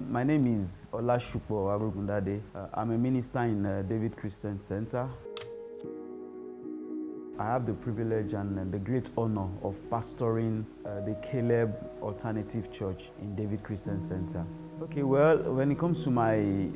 My name is Supo Arogundade. I'm a minister in David Christian Center. I have the privilege and the great honor of pastoring the Caleb Alternative Church in David Christian Center. Okay, well, when it comes to my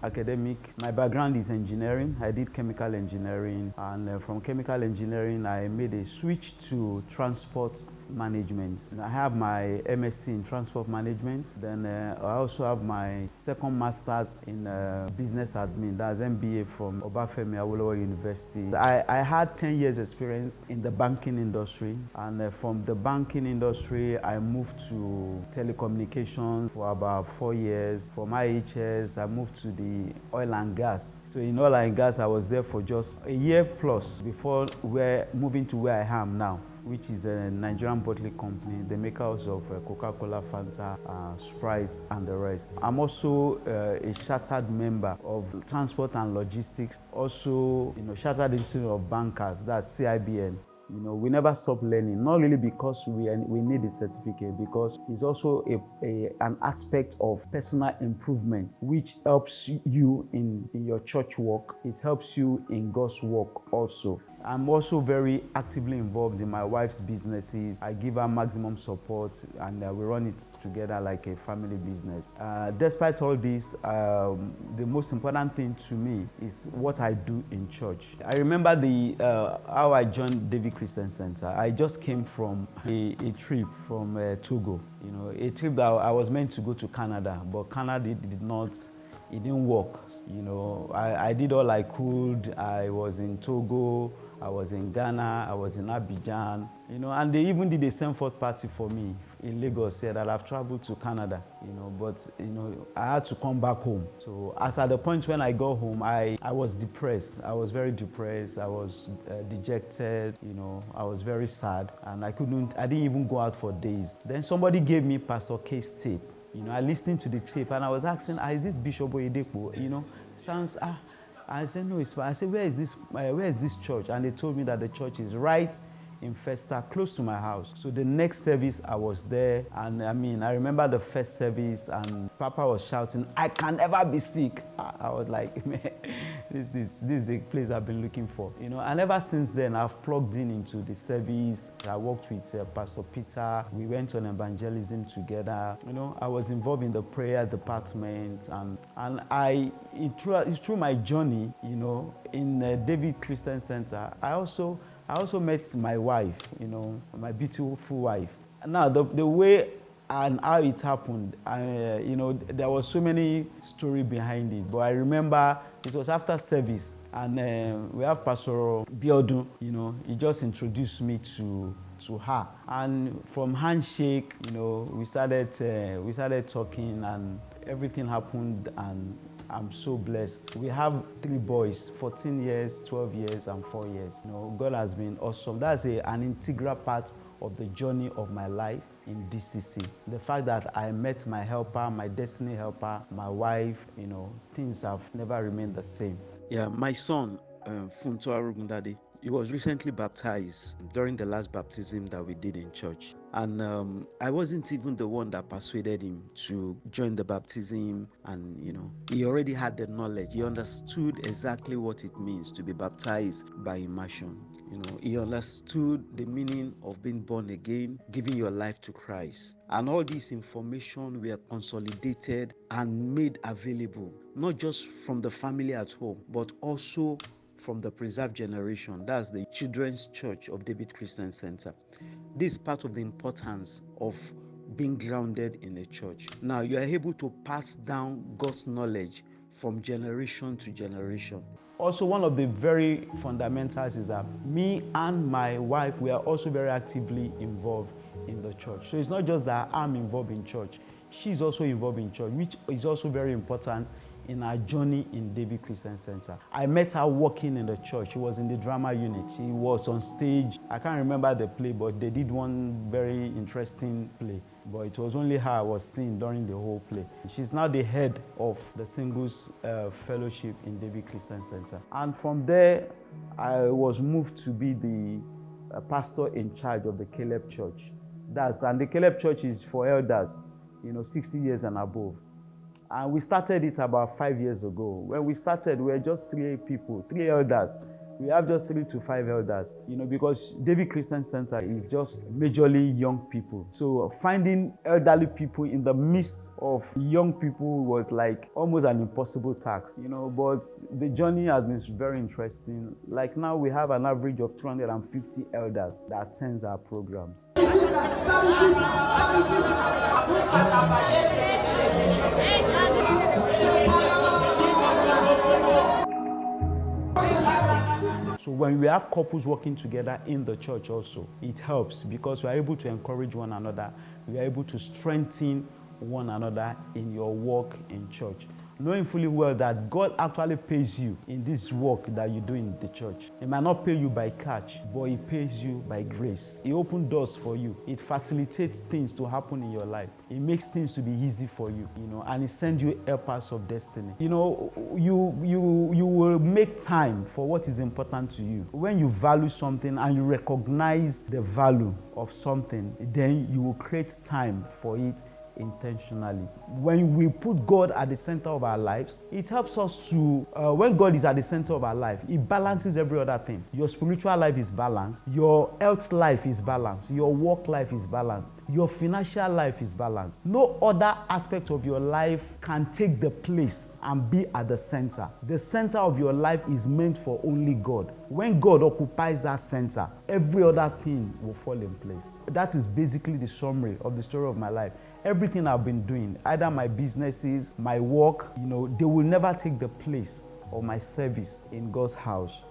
academic, my background is engineering. I did chemical engineering, and from chemical engineering, I made a switch to transport management. I have my MSc in transport management. Then I also have my second master's in business admin. That's MBA from Obafemi Awolowo University. I had 10 years experience in the banking industry, and from the banking industry, I moved to telecommunications for about 4 years. From IHS, I moved to the oil and gas. So in oil and gas, I was there for just a year plus before moving to where I am now, which is a Nigerian bottling company, the makers of Coca-Cola, Fanta, Sprite, and the rest. I'm also a chartered member of Transport and Logistics, also Chartered Institute of Bankers, that's CIBN. We never stop learning, not really because we need a certificate, because it's also an aspect of personal improvement, which helps you in your church work. It helps you in God's work also. I'm also very actively involved in my wife's businesses. I give her maximum support, and we run it together like a family business. Despite all this, the most important thing to me is what I do in church. I remember how I joined David Christian Center. I just came from a trip from Togo. A trip that I was meant to go to Canada, but Canada it didn't work. I did all I could. I was in Togo, I was in Ghana, I was in Abidjan, and they even did a send-forth party for me in Lagos, said that I've traveled to Canada, but I had to come back home. So as at the point when I got home, I was depressed. I was very depressed. I was dejected, I was very sad, and I didn't even go out for days. Then somebody gave me Pastor K's tape. I listened to the tape and I was asking, is this Bishop Oyedepo? Sounds, I said, no, it's fine. I said, where is this church? And they told me that the church is right in Festa, close to my house. So the next service, I was there, and I remember the first service, and Papa was shouting, I can never be sick. I was like, man, this is the place I've been looking for. And ever since then, I've plugged into the service. I worked with Pastor Peter. We went on evangelism together. I was involved in the prayer department, and through my journey, in David Christian Center, I also met my wife, my beautiful wife. Now, the way and how it happened, there was so many stories behind it. But I remember it was after service, and we have Pastor Biodun, he just introduced me to her. And from handshake, we started talking, and everything happened, and I'm so blessed. We have 3 boys, 14 years, 12 years, and 4 years. God has been awesome. That's an integral part of the journey of my life in DCC. The fact that I met my helper, my destiny helper, my wife, things have never remained the same. Yeah, my son, Funto Arogundade, he was recently baptized during the last baptism that we did in church. And I wasn't even the one that persuaded him to join the baptism. And, he already had the knowledge. He understood exactly what it means to be baptized by immersion. He understood the meaning of being born again, giving your life to Christ. And all this information were consolidated and made available, not just from the family at home, but also from the preserved generation. That's the Children's Church of David Christian Center. This is part of the importance of being grounded in a church. Now, you are able to pass down God's knowledge from generation to generation. Also, one of the very fundamentals is that me and my wife, we are also very actively involved in the church. So it's not just that I'm involved in church. She's also involved in church, which is also very important in our journey in David Christian Center. I met her working in the church. She was in the drama unit. She was on stage. I can't remember the play, but they did one very interesting play. But it was only her I was seeing during the whole play. She's now the head of the Singles Fellowship in David Christian Center. And from there, I was moved to be the pastor in charge of the Caleb Church. And the Caleb Church is for elders, 60 years and above. And we started it about 5 years ago. When we started, we were just 3 people, 3 elders. We have just 3 to 5 elders, because David Christian Center is just majorly young people. So finding elderly people in the midst of young people was like almost an impossible task, but the journey has been very interesting. Like now we have an average of 250 elders that attends our programs. So when we have couples working together in the church also, it helps because we are able to encourage one another. We are able to strengthen one another in your work in church. Knowing fully well that God actually pays you in this work that you do in the church. He might not pay you by cash, but He pays you by grace. He opens doors for you. It facilitates things to happen in your life. It makes things to be easy for you, and He sends you helpers of destiny. You will make time for what is important to you. When you value something and you recognize the value of something, then you will create time for it intentionally. When we put God at the center of our lives, it helps us to, when God is at the center of our life, it balances every other thing. Your spiritual life is balanced, your health life is balanced, your work life is balanced, your financial life is balanced. No other aspect of your life can take the place and be at the center. The center of your life is meant for only God. When God occupies that center, every other thing will fall in place. That is basically the summary of the story of my life. Everything I've been doing, either my businesses, my work, they will never take the place of my service in God's house.